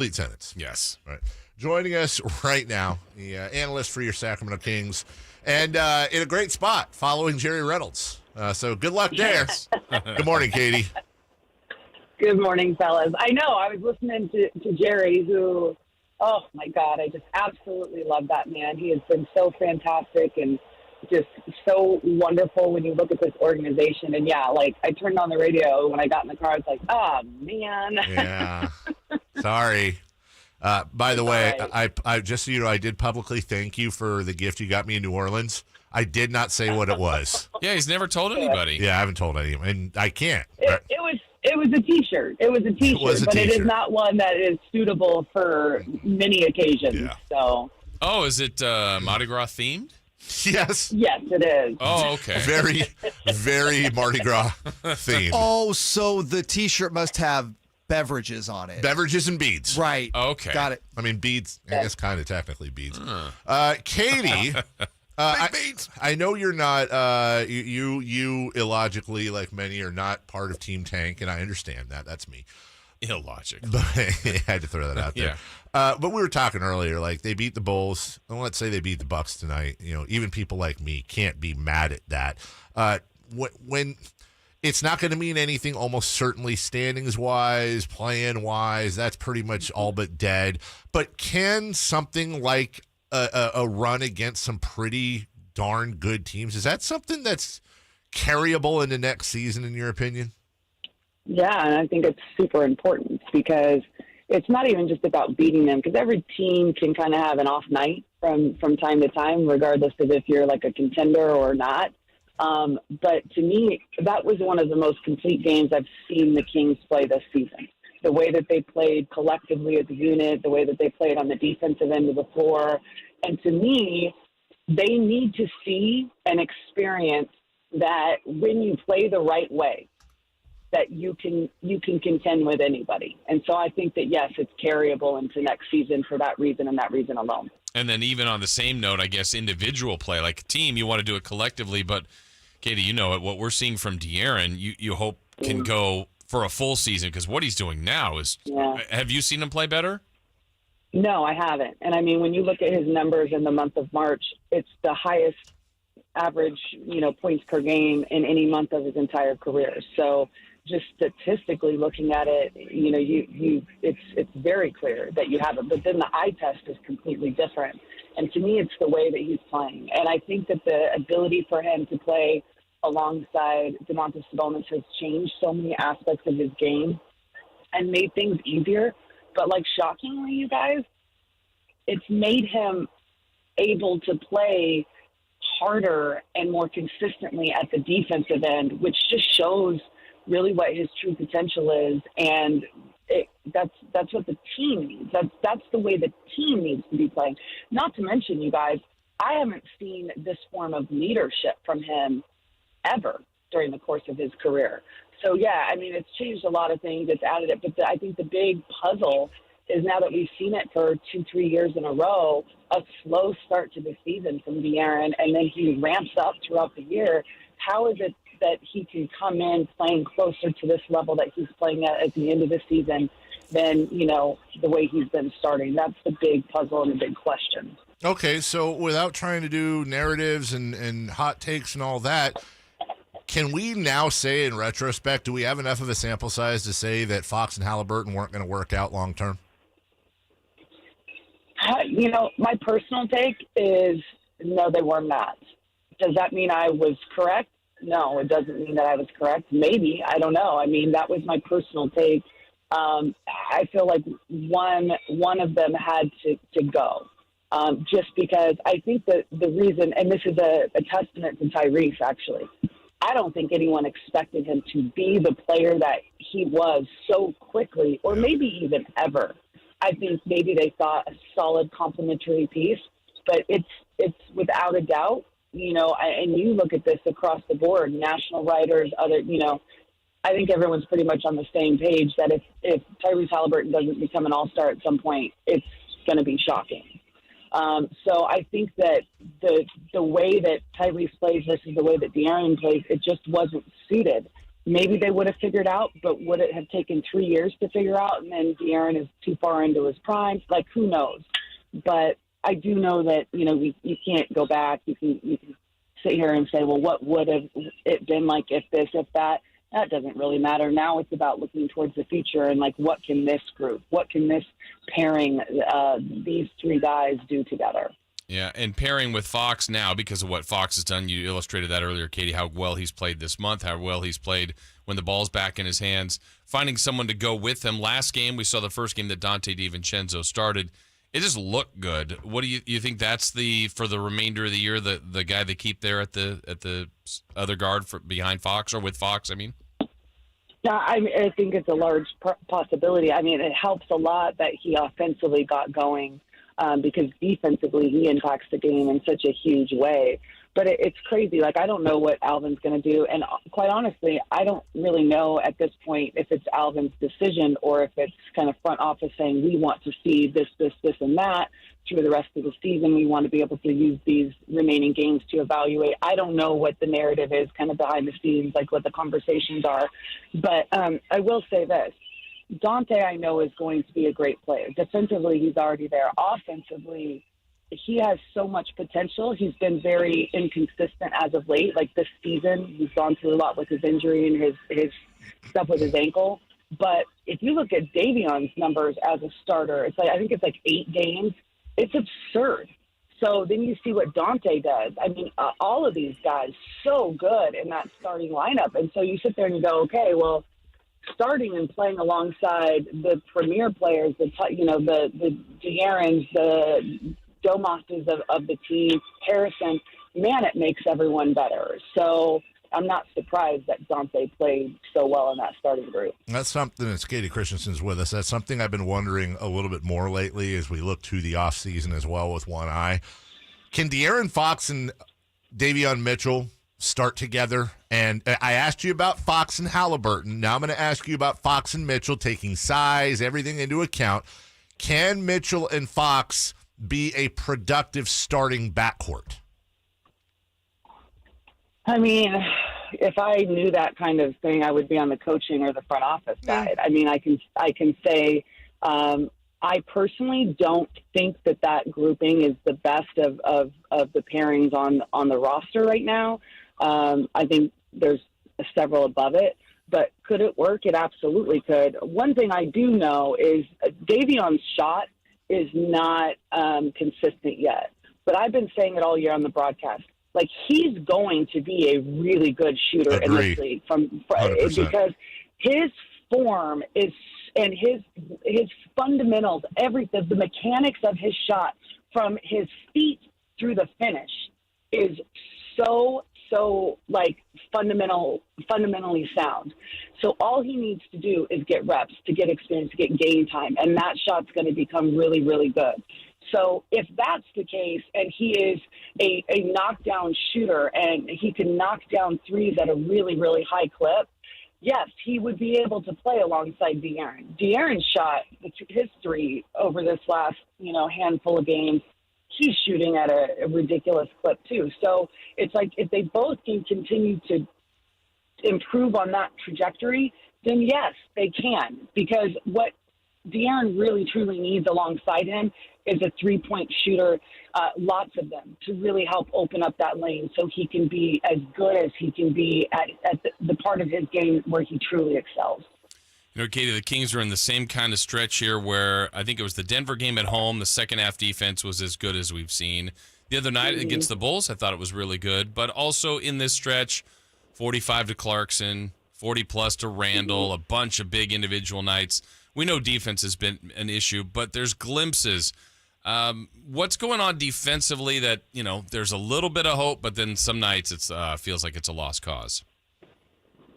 Complete sentence. Yes. Right. Joining us right now, the analyst for your Sacramento Kings, and in a great spot, following Jerry Reynolds. So good luck there. Good morning, Kayte. Good morning, fellas. I know, I was listening to Jerry, who, oh, my God, I just absolutely love that man. He has been so fantastic and just so wonderful when you look at this organization. And, yeah, like, I turned on the radio when I got in the car. I was like, oh, man. Yeah. Sorry. By the way, right. I just so you know, I did publicly thank you for the gift you got me in New Orleans. I did not say what it was. Yeah, he's never told anybody. Yeah, I haven't told anyone, and I can't. It was a T-shirt. It was a T-shirt, but it is not one that is suitable for many occasions. Yeah. So. Oh, is it Mardi Gras themed? Yes. Yes, it is. Oh, okay. Very, very Mardi Gras theme. Oh, so the T-shirt must have beverages on it. Beverages and beads. Right. Okay. Got it. I mean, beads, I guess kind of technically beads. Kayte, I know you're not, you illogically, like many, are not part of Team Tank, and I understand that. That's me. Illogic. But I had to throw that out there. Yeah. But we were talking earlier, like they beat the Bulls, and let's say they beat the Bucks tonight. You know, even people like me can't be mad at that. When it's not going to mean anything, almost certainly standings-wise, plan-wise, that's pretty much all but dead. But can something like a run against some pretty darn good teams, is that something that's carryable into next season, in your opinion? Yeah, and I think it's super important because it's not even just about beating them, because every team can kind of have an off night from time to time, regardless of if you're like a contender or not. But to me, that was one of the most complete games I've seen the Kings play this season. The way that they played collectively as a unit, the way that they played on the defensive end of the floor. And to me, they need to see and experience that when you play the right way, that you can contend with anybody. And so I think that, yes, it's carryable into next season for that reason and that reason alone. And then even on the same note, I guess individual play, like a team, you want to do it collectively. But, Kayte, you know it. What we're seeing from De'Aaron, you hope can go for a full season, because what he's doing now is Have you seen him play better? No, I haven't. And, I mean, when you look at his numbers in the month of March, it's the highest average, points per game in any month of his entire career. So just statistically looking at it, it's very clear that you have it. But then the eye test is completely different. And to me, it's the way that he's playing. And I think that the ability for him to play alongside Domantas Sabonis has changed so many aspects of his game and made things easier. But, like, shockingly, you guys, it's made him able to play harder and more consistently at the defensive end, which just shows really what his true potential is. And that's what the team needs. That's the way the team needs to be playing. Not to mention, you guys, I haven't seen this form of leadership from him ever during the course of his career. So, yeah, I mean, it's changed a lot of things. It's added it. But I think the big puzzle is, now that we've seen it for 2-3 years in a row, a slow start to the season from De'Aaron, and then he ramps up throughout the year. How is it that he can come in playing closer to this level that he's playing at the end of the season than, the way he's been starting? That's the big puzzle and the big question. Okay, so without trying to do narratives and hot takes and all that, can we now say in retrospect, do we have enough of a sample size to say that Fox and Halliburton weren't going to work out long term? My personal take is no, they were not. Does that mean I was correct? No, it doesn't mean that I was correct. Maybe. I don't know. I mean, that was my personal take. I feel like one of them had to go. Just because I think that the reason, and this is a testament to Tyrese, actually, I don't think anyone expected him to be the player that he was so quickly, or maybe even ever. I think maybe they thought a solid complementary piece, but it's without a doubt, and you look at this across the board, national writers, other, I think everyone's pretty much on the same page that if Tyrese Halliburton doesn't become an all-star at some point, it's going to be shocking. So I think that the way that Tyrese plays versus the way that De'Aaron plays, it just wasn't suited. maybe they would have figured out, but would it have taken 3 years to figure out? And then De'Aaron is too far into his prime. Like, who knows? But I do know that, you can't go back. You can sit here and say, well, what would have it been like if this, if that? That doesn't really matter. Now it's about looking towards the future and, like, what can this group, what can this pairing, these three guys do together? Yeah, and pairing with Fox now because of what Fox has done. You illustrated that earlier, Katie, how well he's played this month, how well he's played when the ball's back in his hands. Finding someone to go with him. Last game, we saw the first game that Dante DiVincenzo started. It just looked good. What do you think that's for the remainder of the year, the guy they keep there at the other guard behind Fox or with Fox, I mean? Yeah, I think it's a large possibility. I mean, it helps a lot that he offensively got going because defensively he impacts the game in such a huge way. But it's crazy. Like, I don't know what Alvin's going to do. And quite honestly, I don't really know at this point if it's Alvin's decision or if it's kind of front office saying we want to see this, and that through the rest of the season. We want to be able to use these remaining games to evaluate. I don't know what the narrative is kind of behind the scenes, like what the conversations are. But I will say this. Dante, I know, is going to be a great player. Defensively, he's already there. Offensively, he has so much potential. He's been very inconsistent as of late. Like this season, he's gone through a lot with his injury and his stuff with his ankle. But if you look at Davion's numbers as a starter, I think it's like 8 games. It's absurd. So then you see what Dante does. I mean, all of these guys so good in that starting lineup. And so you sit there and you go, okay, well, starting and playing alongside the premier players, the De'Aarons, the Domoses of the team, Harrison, man, it makes everyone better. So I'm not surprised that Dante played so well in that starting group. That's something that's Kayte Christensen's with us. That's something I've been wondering a little bit more lately as we look to the offseason as well with one eye. Can De'Aaron Fox and Davion Mitchell start together? And I asked you about Fox and Halliburton. Now I'm going to ask you about Fox and Mitchell, taking size, everything into account. Can Mitchell and Fox be a productive starting backcourt? I mean, if I knew that kind of thing, I would be on the coaching or the front office side. I mean, I can say I personally don't think that grouping is the best of the pairings on the roster right now. I think there's several above it, but could it work? It absolutely could. One thing I do know is Davion's shot is not consistent yet, but I've been saying it all year on the broadcast. Like, he's going to be a really good shooter in this league because his form is and his fundamentals, everything, the mechanics of his shot from his feet through the finish is so like fundamentally sound. So all he needs to do is get reps, to get experience, to get game time, and that shot's going to become really, really good. So if that's the case, and he is a knockdown shooter and he can knock down threes at a really, really high clip, yes, he would be able to play alongside De'Aaron. De'Aaron's shot, his three over this last, handful of games, he's shooting at a ridiculous clip too. So it's like if they both can continue to improve on that trajectory, then yes, they can. Because what De'Aaron really truly needs alongside him is a three-point shooter, lots of them, to really help open up that lane so he can be as good as he can be at the part of his game where he truly excels. Katie, the Kings are in the same kind of stretch here where I think it was the Denver game at home. The second half defense was as good as we've seen. The other night against the Bulls, I thought it was really good. But also in this stretch, 45 to Clarkson, 40-plus to Randall, a bunch of big individual nights. We know defense has been an issue, but there's glimpses. What's going on defensively that, there's a little bit of hope, but then some nights it feels like it's a lost cause?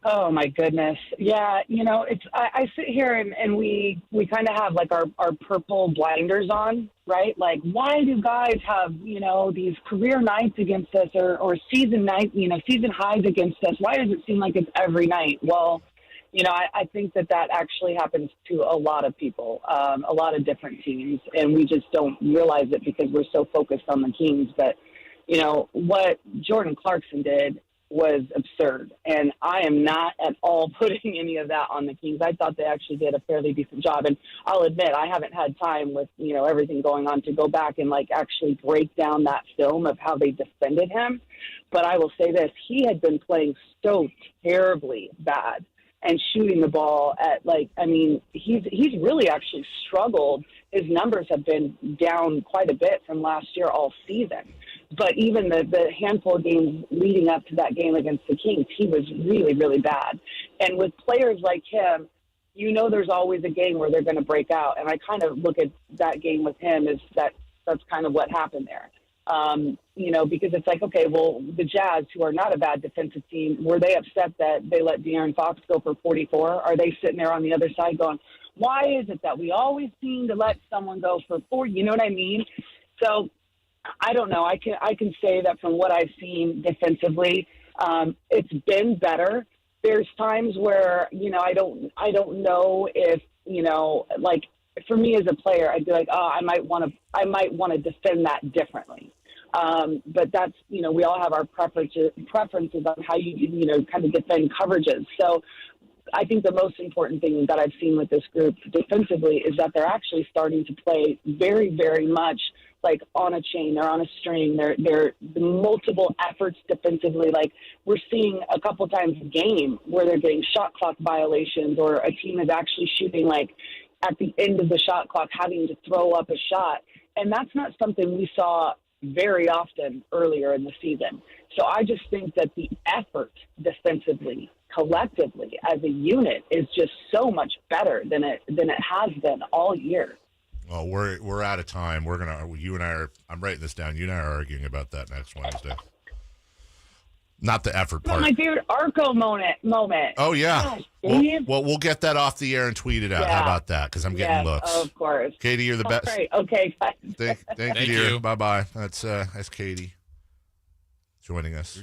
Oh, my goodness. Yeah, I sit here and we kind of have like our purple blinders on, right? Like, why do guys have, these career nights against us or season nights, season highs against us? Why does it seem like it's every night? Well, I think that actually happens to a lot of people, a lot of different teams, and we just don't realize it because we're so focused on the Kings. But, what Jordan Clarkson did was absurd. And I am not at all putting any of that on the Kings. I thought they actually did a fairly decent job. And I'll admit, I haven't had time with, everything going on to go back and actually break down that film of how they defended him. But I will say this, he had been playing so terribly bad and shooting the ball at he's really actually struggled. His numbers have been down quite a bit from last year all season. But even the handful of games leading up to that game against the Kings, he was really, really bad. And with players like him, there's always a game where they're going to break out. And I kind of look at that game with him as that's kind of what happened there. Because it's okay, well, the Jazz, who are not a bad defensive team, were they upset that they let De'Aaron Fox go for 44? Are they sitting there on the other side going, why is it that we always seem to let someone go for 40? You know what I mean? So I don't know. I can say that from what I've seen defensively, it's been better. There's times where, I don't know if, for me as a player, I'd be I might want to defend that differently. But that's, we all have our preferences on how you kind of defend coverages. So I think the most important thing that I've seen with this group defensively is that they're actually starting to play very, very much on a chain. They're on a string. They're the multiple efforts defensively. We're seeing a couple times a game where they're getting shot clock violations, or a team is actually shooting at the end of the shot clock, having to throw up a shot. And that's not something we saw very often earlier in the season. So I just think that the effort defensively, collectively, as a unit, is just so much better than it has been all year. Well, we're out of time. I'm writing this down. You and I are arguing about that next Wednesday. Not the effort part. My favorite Arco moment. Oh, yeah. Gosh, we'll get that off the air and tweet it out. Yeah. How about that? Because I'm getting looks. Of course. Kayte, you're the best. All right. Okay. Thank you, dear. Bye-bye. That's Kayte joining us.